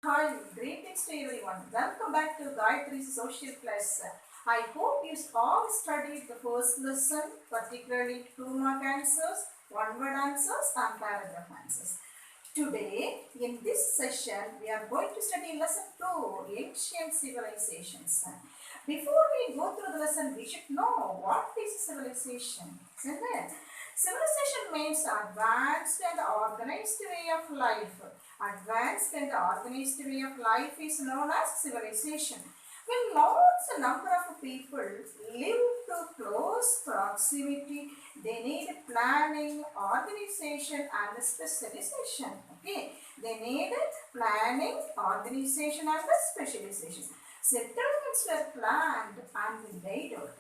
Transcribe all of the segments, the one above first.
Hi, greetings to everyone. Welcome back to Gayatri's Social Class. I hope you all studied the first lesson, particularly 2-mark answers, one-word answers and paragraph answers. Today, in this session, we are going to study lesson 2, Ancient Civilizations. Before we go through the lesson, we should know what is civilization, isn't it? Civilization means advanced and organized way of life. Advanced and organized way of life is known as civilization. When large number of people live to close proximity, they need planning, organization and specialization. Okay, they need planning, organization and specialization. Settlements were planned and laid out.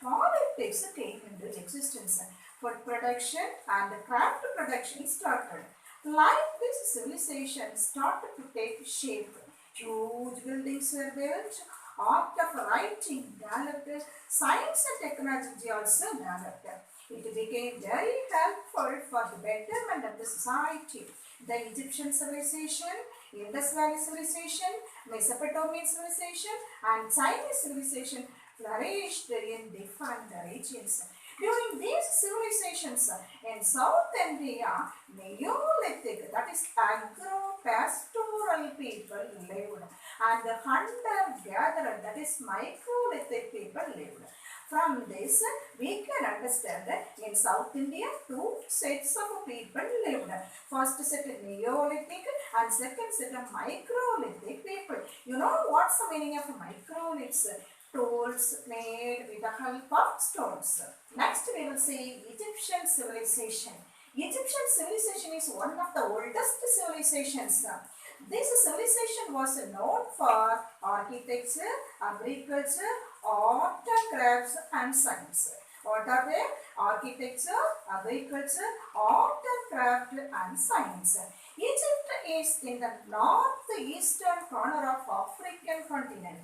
Politics came into existence. Food production and craft production started. Like this, civilization started to take shape. Huge buildings were built, art of writing developed, science and technology also developed. It became very helpful for the betterment of the society. The Egyptian civilization, Indus Valley civilization, Mesopotamian civilization and Chinese civilization flourished in different regions. During these civilizations in South India, Neolithic, that is agro-pastoral people lived, and the hunter-gatherer, that is microlithic people lived. From this, we can understand that in South India, two sets of people lived. First set Neolithic and second set of microlithic people. You know what's the meaning of microliths? Tools made with the help of stones. Next we will see Egyptian civilization. Egyptian civilization is one of the oldest civilizations. This civilization was known for architecture, agriculture, art and crafts and science. What are they? Architecture, agriculture, art and craft and science. Egypt is in the northeastern corner of African continent.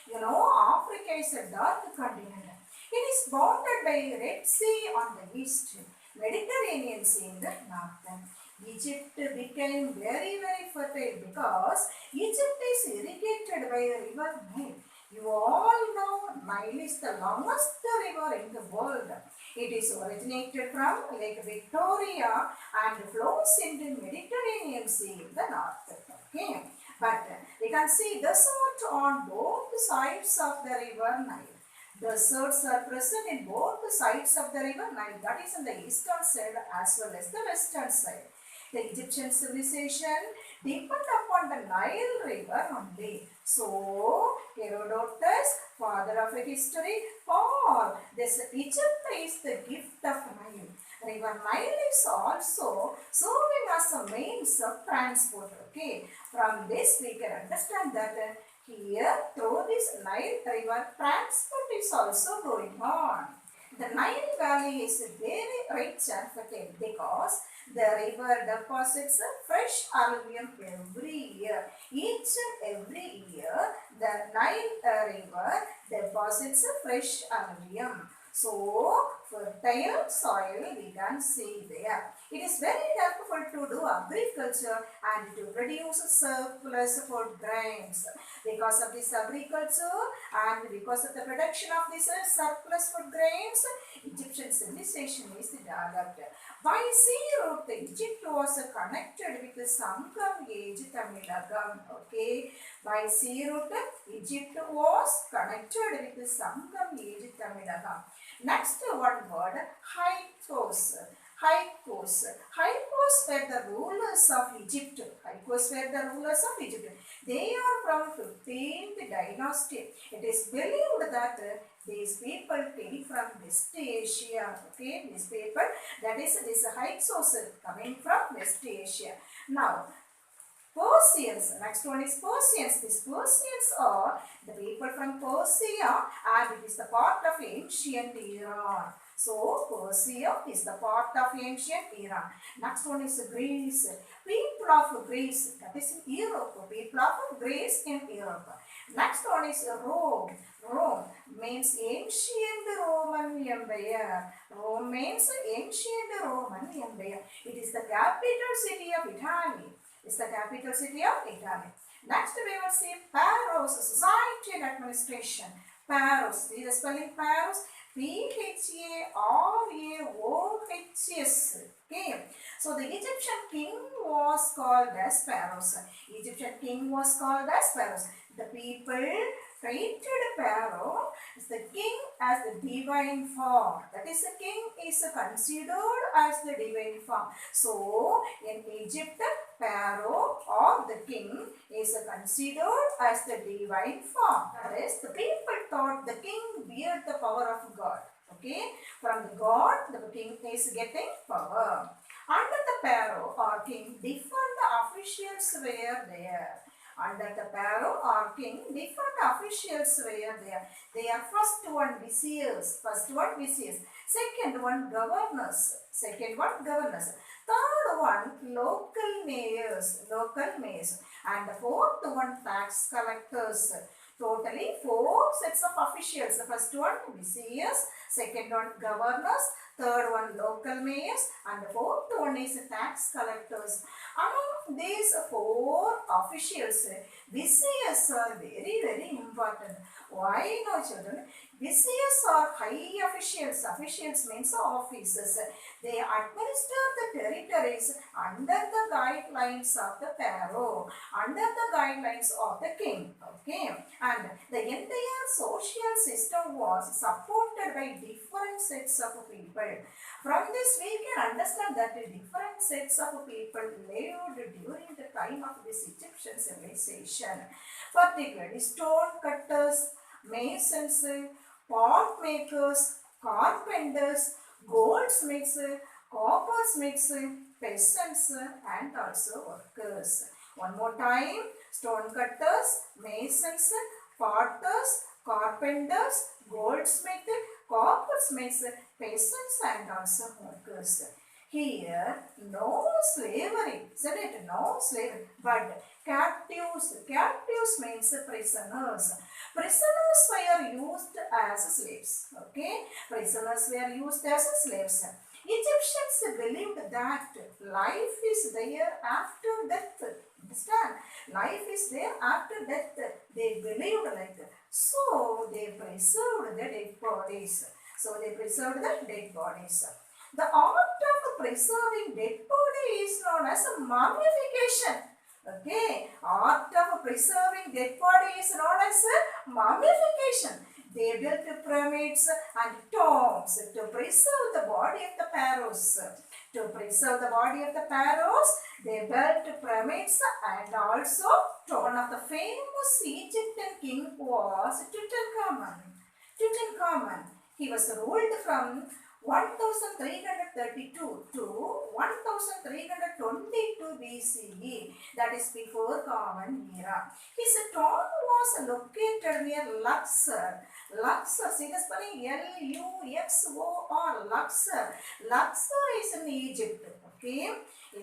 You know, Africa is a dark continent. It is bounded by Red Sea on the east, Mediterranean Sea in the north. Egypt became very fertile because Egypt is irrigated by the river Nile. You all know Nile is the longest river in the world. It is originated from Lake Victoria and flows into Mediterranean Sea in the north. Okay, but we can see desert on both sides of the river Nile. Deserts are present in both sides of the river Nile, that is on the eastern side as well as the western side. The Egyptian civilization depended upon the Nile river only. So, Herodotus, father of history, for this Egypt is the gift of Nile. River Nile is also serving as a means of transport. Okay, from this we can understand that here through this Nile river transport is also going on. The Nile Valley is very rich and fertile because the river deposits fresh alluvium every year. Each and every year, the Nile river deposits fresh alluvium. So, fertile soil we can see there. It is very helpful to do agriculture and to produce surplus food grains. Because of this agriculture and because of the production of this surplus food grains, Egyptian civilization is developed. By sea route, Egypt was connected with the Sangam age Tamilagam. Okay, by sea route, Egypt was connected with the Sangam age Tamilagam. Next one word, Hyksos. Hyksos. Hyksos were the rulers of Egypt. Hyksos were the rulers of Egypt. They are from 15th dynasty. It is believed that these people came from West Asia. Okay, these people, that is this Hyksos coming from West Asia. Now, Persians. Next one is Persians. These Persians are the people from Persia and it is the part of ancient Iran. So, Persia is the part of ancient Iran. Next one is Greece. People of Greece, that is in Europe. People of Greece in Europe. Next one is Rome. Rome means ancient Roman Empire. Rome means ancient Roman Empire. It is the capital city of Italy. Is the capital city of Italy. Next we will see Pharaohs, society and administration. Pharaohs, see the spelling Pharaohs? P-H-A-R-A-O-H-S. Okay. So the Egyptian king was called as Pharaohs. Egyptian king was called as Pharaohs. The people treated Pharaoh as the king as the divine form. That is, the king is considered as the divine form. So in Egypt, Pharaoh or the king is considered as the divine form. That is, the people thought the king bears the power of God. Okay, from the God, the king is getting power. Under the Pharaoh or king, different officials were there. Under the Pharaoh or king, different officials were there. They are first one viziers, second one governors, third one local mayors, and the fourth one tax collectors. Totally 4 sets of officials. The first one viziers, second one governors, third one local mayors, and the fourth one is tax collectors. Among these 4 officials, viziers are very important. Why now, children? Viziers are high officials. Officials means officers. They administer the territories under the guidelines of the pharaoh, under the guidelines of the king. Okay, and the entire social system was supported by different sets of people. From this we can understand that different sets of people lived during the time of this Egyptian civilization. Particularly stone cutters, masons, pot makers, carpenters, goldsmiths, coppersmiths, peasants, and also workers. One more time, stone cutters, masons, potters, carpenters, goldsmiths, coppersmiths, peasants, and also workers. Here, no slavery, isn't it? No slavery, but captives. Captives means prisoners. Prisoners were used as slaves. Okay, prisoners were used as slaves. Egyptians believed that life is there after death. Understand? Life is there after death. They believed like that. So they preserved the dead bodies. The art of preserving dead body is known as mummification. Okay, art of preserving dead body is known as mummification. They built pyramids and tombs to preserve the body of the pharaohs. They built pyramids and also one of the famous Egyptian king was Tutankhamun. He was ruled from 1332 to 1322 BCE, that is before Common Era. His tomb was located near Luxor. See the spelling L-U-X-O-R, Luxor. Luxor is in Egypt. Okay,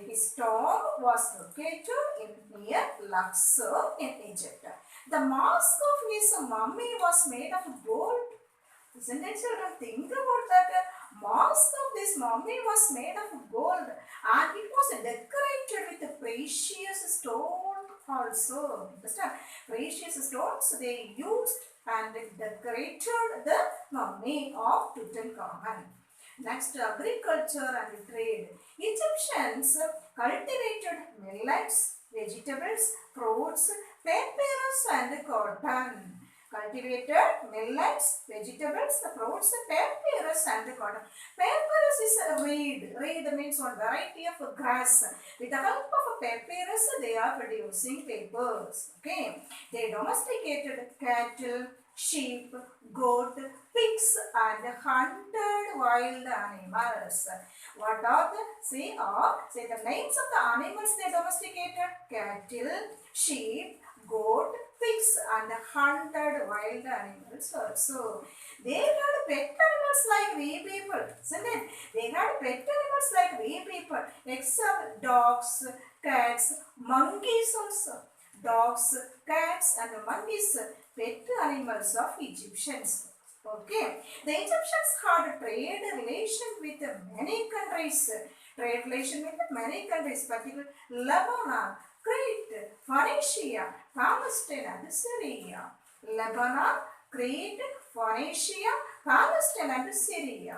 his tomb was located near Luxor in Egypt. The mask of his mummy was made of gold. Isn't it, children? Think about that. Mask of this mummy was made of gold and it was decorated with precious stone also. Understand? Precious stones they used and decorated the mummy of Tutankhamun. Next, agriculture and trade. Egyptians cultivated millets, vegetables, fruits, papyrus and cotton. Cultivated millets, vegetables, fruits, papyrus and cotton. Papyrus is a reed. Reed means one variety of grass. With the help of papyrus, they are producing papers. Okay. They domesticated cattle, sheep, goat, pigs and hunted wild animals. What are the names of the animals they domesticated? Cattle, sheep, goat, pigs and hunted wild animals also. They had pet animals like we people, isn't it? They had pet animals like we people, except dogs, cats, monkeys also. Dogs, cats and monkeys, pet animals of Egyptians. Okay. The Egyptians had trade relation with many countries. Particularly Lebanon, Crete, Phoenicia, Palestine and Syria. Lebanon, Crete, Phoenicia, Palestine and Syria.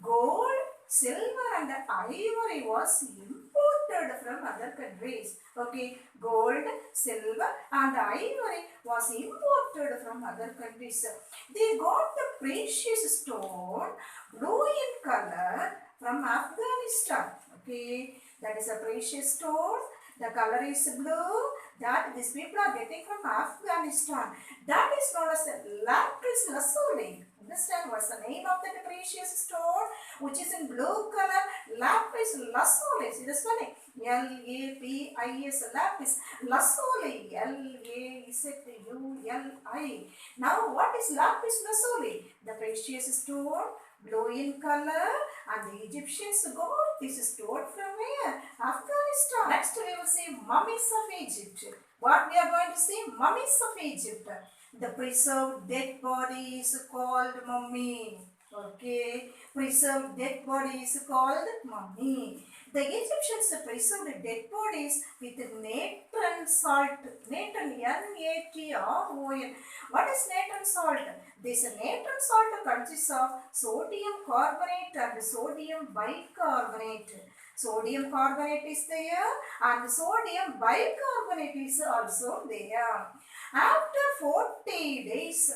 Gold, silver and ivory was imported from other countries. Okay, gold, silver and ivory was imported from other countries. They got the precious stone, blue in color, from Afghanistan. Okay, that is a precious stone. The color is blue. That these people are getting from Afghanistan. That is known as lapis lazuli. Understand what's the name of that precious stone which is in blue color? Lapis lazuli. See the spelling? L-A-P-I-S, lapis lazuli. L-A-Z-U-L-I. Now what is lapis lazuli? The precious stone, blue in color, and the Egyptians got this stone from where? Afghanistan. Next we will see mummies of Egypt. What we are going to see? Mummies of Egypt. The preserved dead body is called mummy. Okay, preserved dead body is called mummy. The Egyptians preserved dead bodies with natron salt. Natron, N-A-T-R-O-N. What is natron salt? This natron salt consists of sodium carbonate and sodium bicarbonate. Sodium carbonate is there and sodium bicarbonate is also there. After 40 days,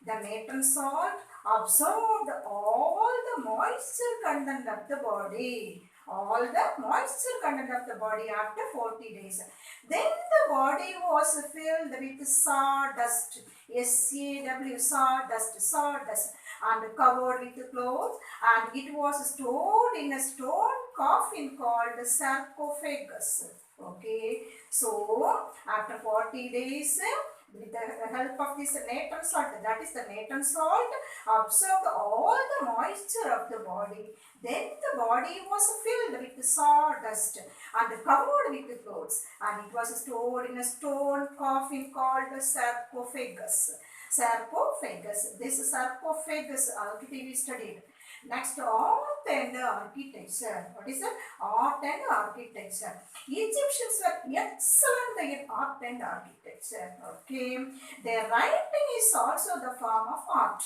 the natron salt absorbed all the moisture content of the body. All the moisture content of the body after 40 days. Then the body was filled with sawdust. S-A-W, sawdust, and covered with cloth, and it was stored in a stone coffin called sarcophagus. Okay, so after 40 days, with the help of this natron salt, that is the natron salt, absorbed all the moisture of the body. Then the body was filled with sawdust and covered with clothes, and it was stored in a stone coffin called sarcophagus. Sarcophagus. This sarcophagus already we studied. Next, art and architecture. What is that? Art and architecture. Egyptians were excellent in art and architecture. Okay. Their writing is also the form of art.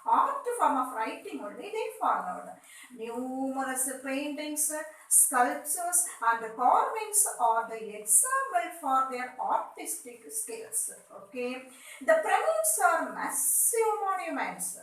Art form of writing only they followed. Numerous paintings, sculptures and carvings are the example for their artistic skills. Okay. The pyramids are massive monuments.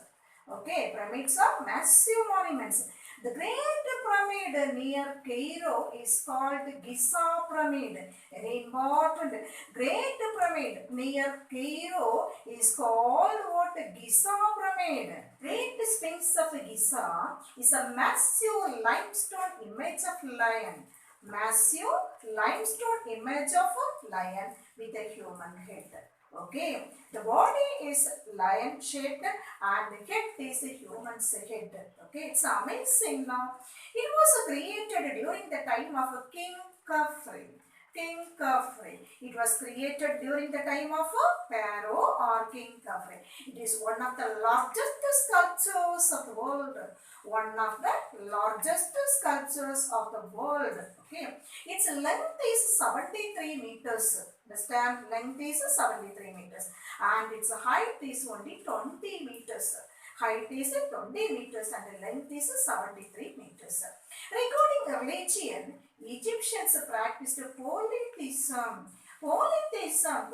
Okay, pyramids are massive monuments. The Great Pyramid near Cairo is called Giza Pyramid. Very important. Great Pyramid near Cairo is called what? Giza Pyramid. Great Sphinx of Giza is a massive limestone image of lion. Massive limestone image of a lion with a human head. Okay, the body is lion shaped and the head is a human's head. Okay, it's amazing now. It was created during the time of King Khafre. King Khafre. It was created during the time of Pharaoh or King Khafre. It is one of the largest sculptures of the world. One of the largest sculptures of the world. Okay, its length is 73 meters. The stamp length is 73 meters and its height is only 20 meters. Height is 20 meters and the length is 73 meters. Regarding religion, Egyptians practiced polytheism. Polytheism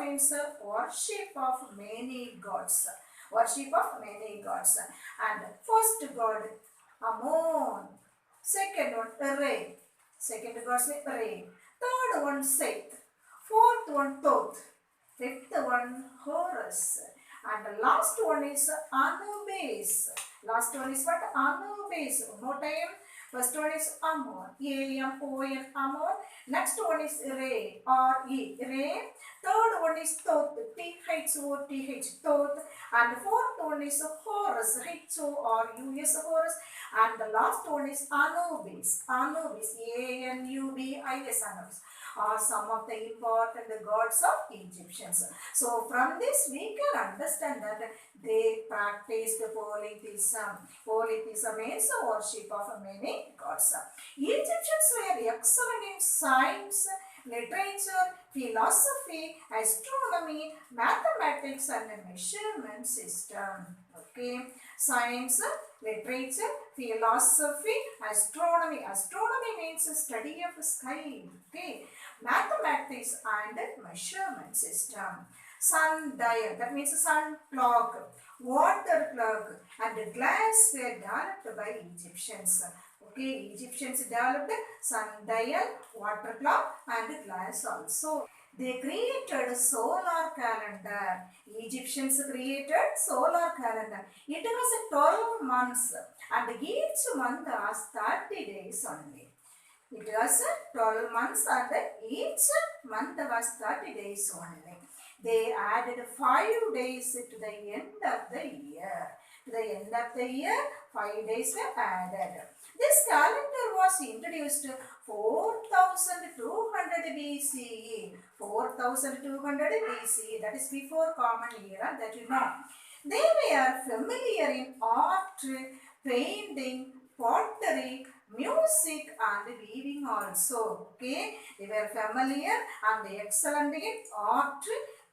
means worship of many gods. Worship of many gods. And first god, Ammon. Second one, Re. Second god is Re. Third one, Seth. Fourth one, Thoth. Fifth one, Horus. And the last one is Anubis. Last one is what? Anubis. One more time. First one is Ammon. A-M-O-N, Ammon. Next one is Re, R-E, Re. Third one is Thoth, T-H-O-T-H, Thoth. And the fourth one is Horus, H-O-R-U-S, Horus. And the last one is Anubis, Anubis, A-N-U-B-I-S, Anubis. Are some of the important gods of Egyptians. So from this we can understand that they practiced polytheism. Polytheism means worship of many gods. Egyptians were excellent in science, literature, philosophy, astronomy, mathematics and measurement system. Okay, science, literature, philosophy, astronomy. Astronomy means study of sky. Okay, mathematics and measurement system. Sundial, that means sun clock, water clock and glass were developed by Egyptians. Okay, Egyptians developed sundial, water clock and glass also. They created solar calendar. Egyptians created solar calendar. It was 12 months and each month was 30 days only. It was 12 months and each month was 30 days only. They added 5 days to the end of the year. To the end of the year, 5 days were added. This calendar was introduced 4200 BCE. 4200 BCE, that is before Common Era, that you know. They were familiar in art, painting, pottery, music and weaving also. Okay, they were familiar and excellent in art,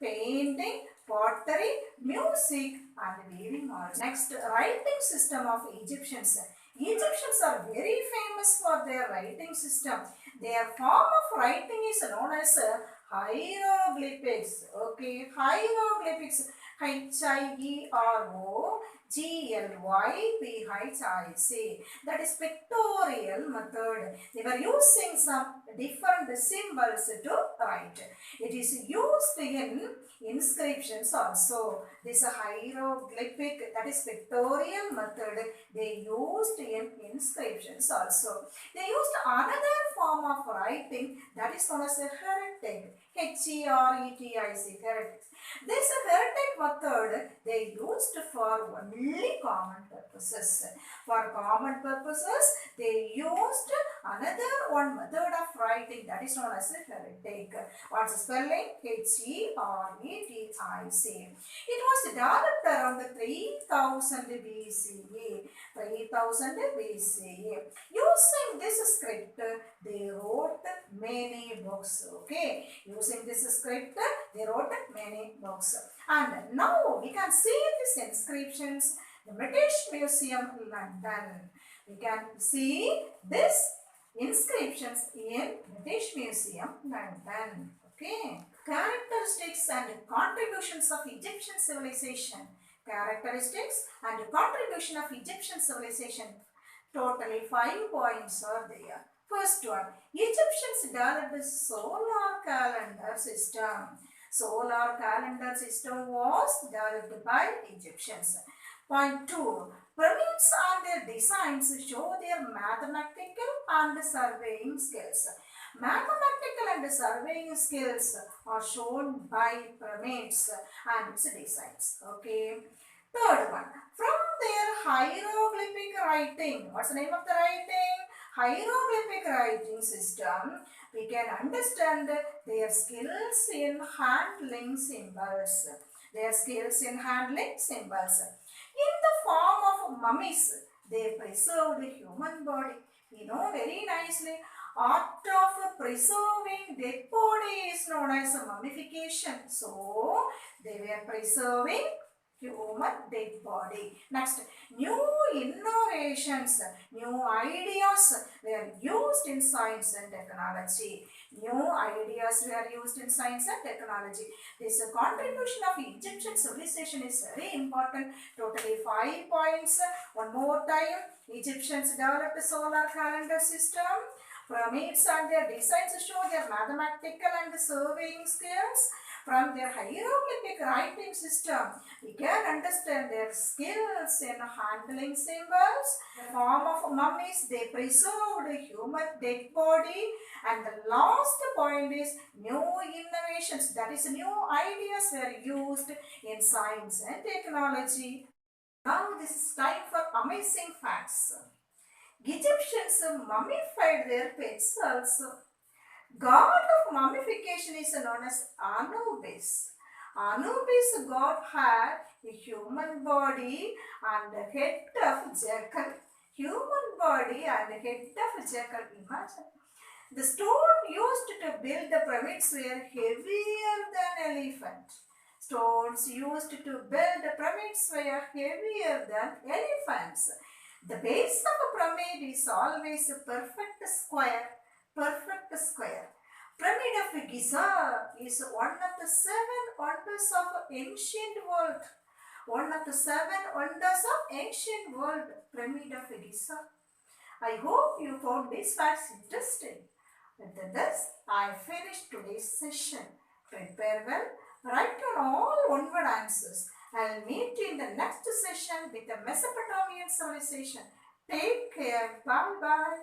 painting, pottery, music and weaving also. Next, writing system of Egyptians. Egyptians are very famous for their writing system. Their form of writing is known as hieroglyphics. Okay, hieroglyphics. Hieroglyphics. That is pictorial method. They were using some different symbols to write. It is used in inscriptions also. This hieroglyphic, that is pictorial method, they used in inscriptions also. They used another form of writing that is known as a heretic. H-E-R-E-T-I-C, heretic. This heretic method they used for only common purposes. For common purposes, they used another one method of writing that is known as a heretic. What's the spelling? H-E-R-E-T-I-C. It was developed around 3000 BCE. 3000 BCE. Using this script, they wrote many books. Okay, using this script, they wrote many books. And now we can see these inscriptions in the British Museum, London. We can see this inscriptions in British Museum, London. Okay. Characteristics and contributions of Egyptian civilization. Characteristics and contribution of Egyptian civilization. Totally 5 points are there. First one, Egyptians developed a solar calendar system. Solar calendar system was developed by Egyptians. Point 2, pyramids and their designs show their mathematical and surveying skills. Mathematical and surveying skills are shown by pyramids and its designs. Okay. Third one, from their hieroglyphic writing. What's the name of the writing? Hieroglyphic writing system. We can understand their skills in handling symbols. Their skills in handling symbols. In the form of mummies, they preserved the human body. We know very nicely, art of preserving dead body is known as mummification. So, they were preserving human dead body. Next, new innovations, new ideas were used in science and technology. New ideas were used in science and technology. This contribution of Egyptian civilization is very important. Totally 5 points. One more time. Egyptians developed a solar calendar system. Pyramids and their designs show their mathematical and surveying skills. From their hieroglyphic writing system, we can understand their skills in handling symbols. The form of mummies, they preserved human dead body. And the last point is new innovations, that is new ideas were used in science and technology. Now this is time for amazing facts. Egyptians mummified their pets also. God of mummification is known as Anubis. Anubis god had a human body and a head of jackal. Human body and a head of jackal. Imagine. The stone used to build the pyramids were heavier than elephant. Stones used to build the pyramids were heavier than elephants. The base of a pyramid is always a perfect square. Perfect square. Pyramid of Giza is one of the seven wonders of ancient world. One of the seven wonders of ancient world. Pyramid of Giza. I hope you found these facts interesting. With this, I finished today's session. Prepare well, write down all one-word answers. I'll meet you in the next session with the Mesopotamian civilization. Take care. Bye-bye.